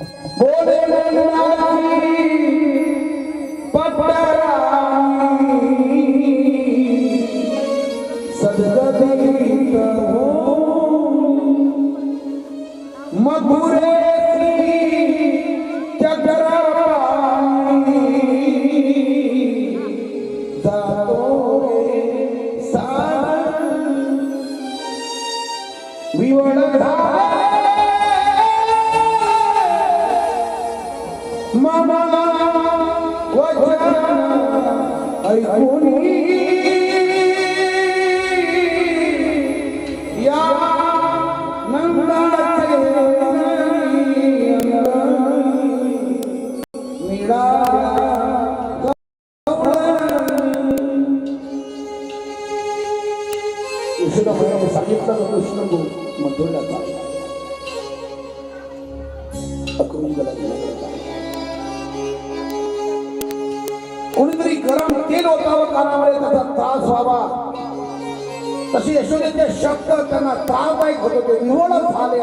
बोले नंदाची पटराणी सदगतीत हो मधुरे चक्राणी जातो रे सारण विवळ ममा वचन ऐकून या नंदाचे मिळाला यशोदाबाईने सांगितलं कृष्ण मधुरला अक्रूरला कोणीतरी गरम तेल ओतावं कानामध्ये त्याचा त्रास व्हावा तसे यशोदेचे शब्द त्यांना त्रासदायक होत होते निवड झाले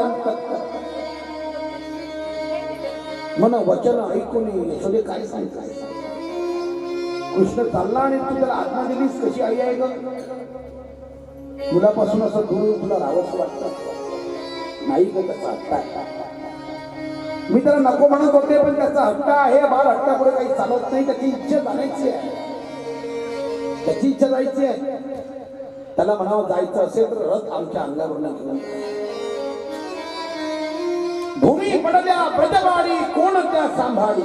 मन वचन ऐकून यशोदे काय सांगताय कृष्ण चालला आणि तू त्याला आज्ञा दिलीस कशी आई आहे ग मुलापासून असं दूर तुला राहावंच वाटतं नाही ग त्याचा हट्ट आहे मी त्याला नको म्हणत होते पण त्याचा हट्ट आहे बाळ हट्टापुढे काही चालत नाही त्याची इच्छा जाण्याची आहे त्याची इच्छा जायची आहे त्याला म्हणावं जायचं असेल तर रथ आमच्या अंगावर घेऊन भूमी पडल्या ब्रजवाडी कोण त्या सांभाळी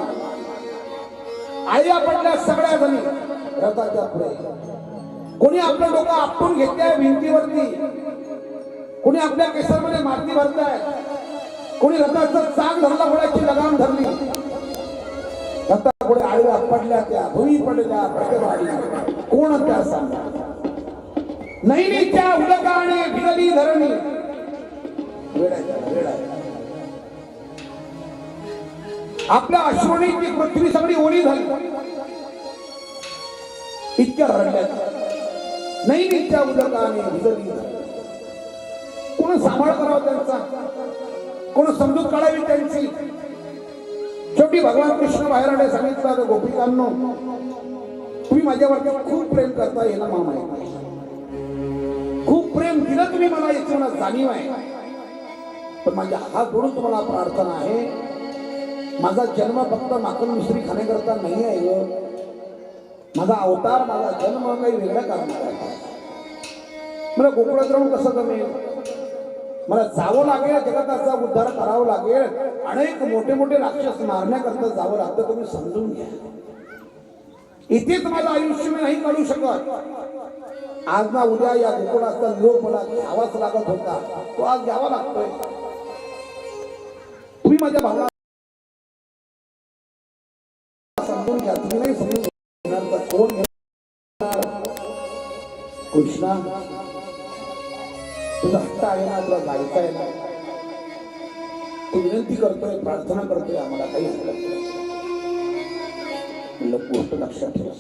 आया पडल्या सगळ्या जणी रथाच्या पुढे कोणी आपलं डोकं आपटून घेतलंय भिंतीवरती कोणी आपल्या केसांमध्ये माती भरताय कोणी रथाचं चाक धरला घोड्याची लगाम धरली रथा पुढे आडव्या पडल्या त्या भूमी पडल्या ब्रजवाडी कोण त्या सांभाळी नैनीच्या उदकाने भिजली धरणी आपल्या अश्रूंची पृथ्वी सगळी ओली झाली इतक्या रडल्या नैनीच्या उदकाने भिजली कोण सांभाळ करावा त्यांचा कोण समजूत काढावी त्यांची शेवटी भगवान कृष्ण बाहेर आले सांगितलं गोपिकांनो तुम्ही माझ्यावरती खूप प्रेम करता हे ना मला माहिती खूप प्रेम दिलं तुम्ही मला याची मला जाणीव आहे पण माझ्या हात जोडून तुम्हाला प्रार्थना आहे माझा जन्म फक्त माखन मिश्री खाण्याकरता नाही आहे ग माझा अवतार माझा जन्म काही वेगळ्या कारणाला आहे मला गोकुळात राहून कसं जमेल मला जावं लागेल जगताचा उद्धार करावं लागेल अनेक मोठे मोठे राक्षस मारण्याकरता जावं लागतं तुम्ही समजून घ्या इथेच माझं आयुष्य मी नाही काढू शकत आज ना उद्या या गोकुळाचा निरोप मला घ्यावाच लागत होता तो आज घ्यावा लागतोय तुम्ही माझ्या भावना समजून घ्या तुम्ही नाही समजून घेणार तर कोण घेणार कृष्णा तुझा हट्ट आहे ना तुला जायचं आहे ना तू विनंती करतोय प्रार्थना करतोय आम्हाला काही हरकत नाही गोष्ट लक्षात ठेवा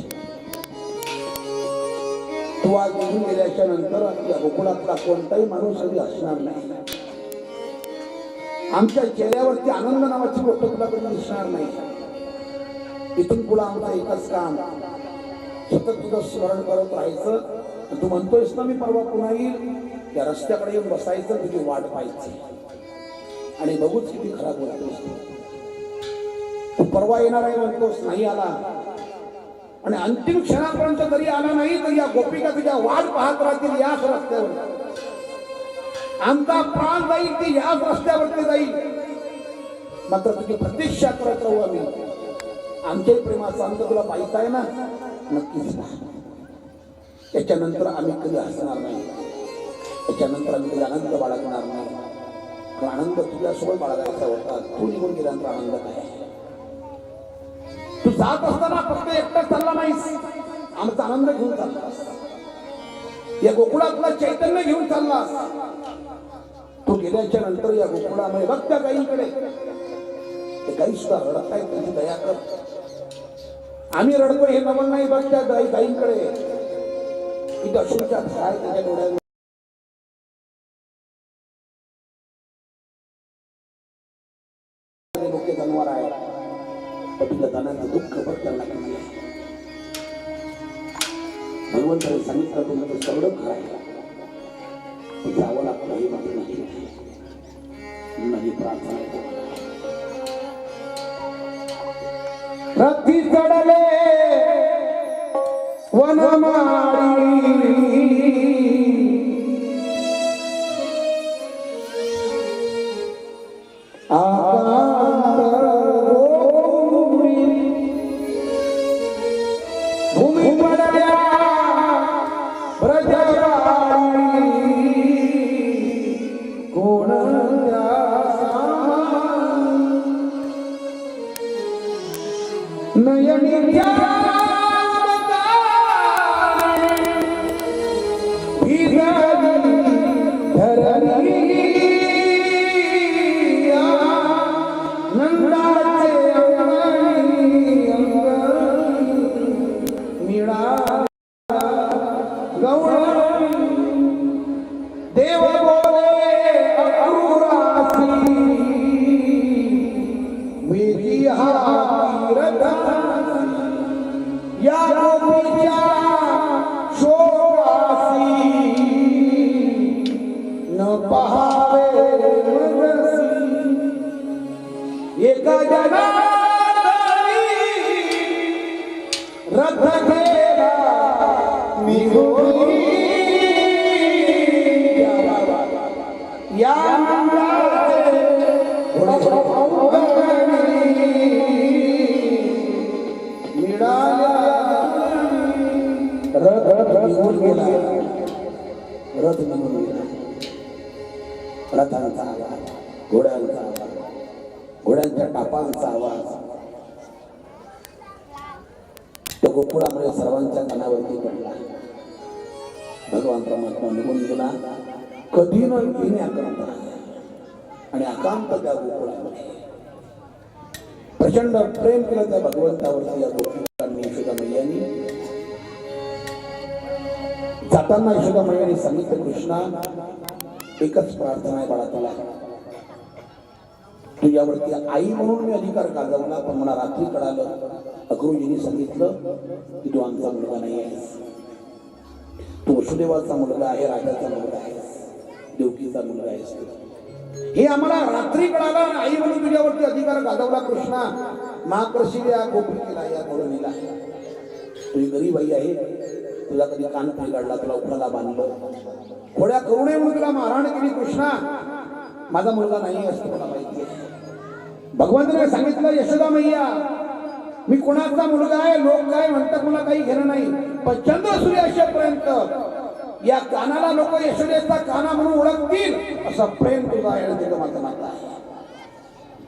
तू आज निघून गेल्याच्या नंतर या गोकुळातला कोणताही माणूस कधी असणार नाही आमच्या चेहऱ्यावरती आनंद नावाची गोष्ट तुला कधी दिसणार नाही इथून पुढे आमचं एकच काम सतत तुझं स्मरण करत राहायचं तू म्हणतोयस ना मी परवा पुन्हा येईल त्या रस्त्याकडे येऊन बसायचं तुझी वाट पाहायची आणि बघूच किती खराब बोलतोस तू परवा येणार आहे म्हणतोस नाही आला आणि अंतिम क्षणापर्यंत जरी आला नाही तर या गोपिका तुझ्या वाट पाहत राहतील याच रस्त्यावर आमचा प्राण जाईल ती याच रस्त्यावरती जाईल मात्र तुझी प्रतीक्षा करत राहू आम्ही आमच्याही प्रेमाचा अंत तुला पाहिजे आहे ना नक्कीच त्याच्यानंतर आम्ही कधी हसणार नाही त्याच्यानंतर आम्ही कधी आनंद बाळगणार नाही आनंद तुझ्यासोबत बाळगायचा होता तू निघून गेल्यानंतर आनंद काय तू जात असताना फक्त एकटाच चालला नाहीस आमचा आनंद घेऊन चाललास या गोकुळातला चैतन्य घेऊन चाललास तू गेल्याच्या नंतर या गोकुळामध्ये बघ त्या गाईंकडे ते गाई सुद्धा रडत आहेत त्यांची दया कर आम्ही रडतो हे नवल नाही बघ त्या गाईंकडे किती अश्रूच्या धारा त्याच्या डोळ्यात लोक जनावर आहे पतीला जाण्याचं दुःख भक्तांना कमी आहे. भगवंताने सांगितलं तुमचं सगळं करायला जावं लागतं हे मात्र नाही प्रार्थना रथी चढले वनमाळी भूमी पडल्या ब्रजवाडी कोण नयनी देव बोले अक्रूरासी मेरी या गोपीच्या शोकासी न पहावे मजसी एका जनानी रथ घेरा निघोनी या रथ निघून गेला. रथांचा आवाज, घोड्यांचा आवाज, घोड्यांच्या टापांचा आवाज तो गोकुळामुळे सर्वांच्या कानावरती पडला. भगवान परमात्मा निघून गेला कधी न येण्याकरता आणि अकांत त्या गोकुळामध्ये प्रचंड प्रेम केलं त्या भगवंतावरती या गोपिकांनी यशोदा मैयांनी. जाताना यशोदा मैयांनी सांगितलं कृष्णा एकच प्रार्थना आहे बाळा तुला तुझ्यावरती आई म्हणून मी अधिकार गाजवला पण मला रात्री कळालं अक्रूजींनी सांगितलं की तू आमचा मुलगा नाही आहेस तू वसुदेवाचा मुलगा आहे राजाचा मुलगा आहेस देवकीचा मुलगा आहेस हे आम्हाला रात्री कळालं आई म्हणून तुझ्यावरती अधिकार गाजवला कृष्णा माफ करशील या गोपिकेला या तरुणीला तुझी गरीब आई आहे तुला कधी कान पिघडला तुला उठाला बांधलं खोड्या करू नये म्हणून तुला मारहाण केली कृष्णा माझा मुलगा नाही असं मला माहिती आहे. भगवंताने सांगितलं यशोदा मैया मी कोणाचा मुलगा आहे लोक काय म्हणतात मला काही घेणं नाही पण चंद्र सूर्यापर्यंत या कानाला लोक यशोदेचा काना म्हणून ओळखतील असं प्रेम तुझा आहे माझा नाता आहे.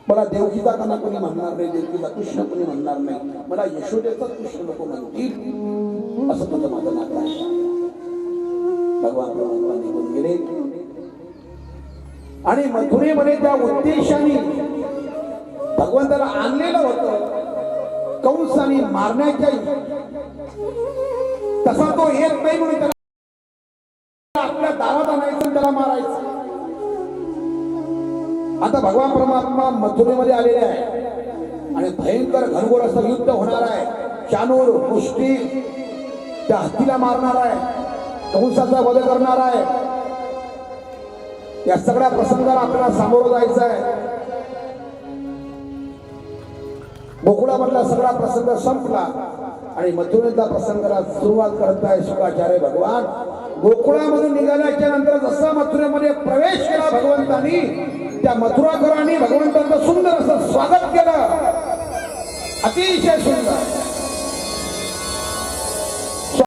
मला देवकीचा काना कोणी म्हणणार नाही देवकीचा कृष्ण कोणी म्हणणार नाही मला यशोदेचा कृष्ण लोक म्हणतील असं तुझं माझं नातं आहे. भगवान परमात्मा निघून गेले आणि मथुरेमध्ये त्या उद्देशाने भगवंताला आणलेलं होतं कंसाने मारण्याच्या तसा तो येत नाही म्हणून त्याला आपल्या दारात आणायचं त्याला मारायचं. आता भगवान परमात्मा मथुरेमध्ये आलेले आहे आणि भयंकर घनघोर असं युद्ध होणार आहे. चानूर मुष्टी त्या हत्तीला मारणार आहे कंसाचा वध करणार आहे. या सगळ्या प्रसंगाला आपल्याला सामोरं जायचं आहे. गोकुळामधला सगळा प्रसंग संपला आणि मथुरेचा प्रसंगाला सुरुवात करताय शुक्राचार्य भगवान. गोकुळामधून निघाल्याच्या नंतर जसा मथुरेमध्ये प्रवेश केला भगवंतांनी त्या मथुराकरांनी भगवंतांचं सुंदर असं स्वागत केलं अतिशय सुंदर.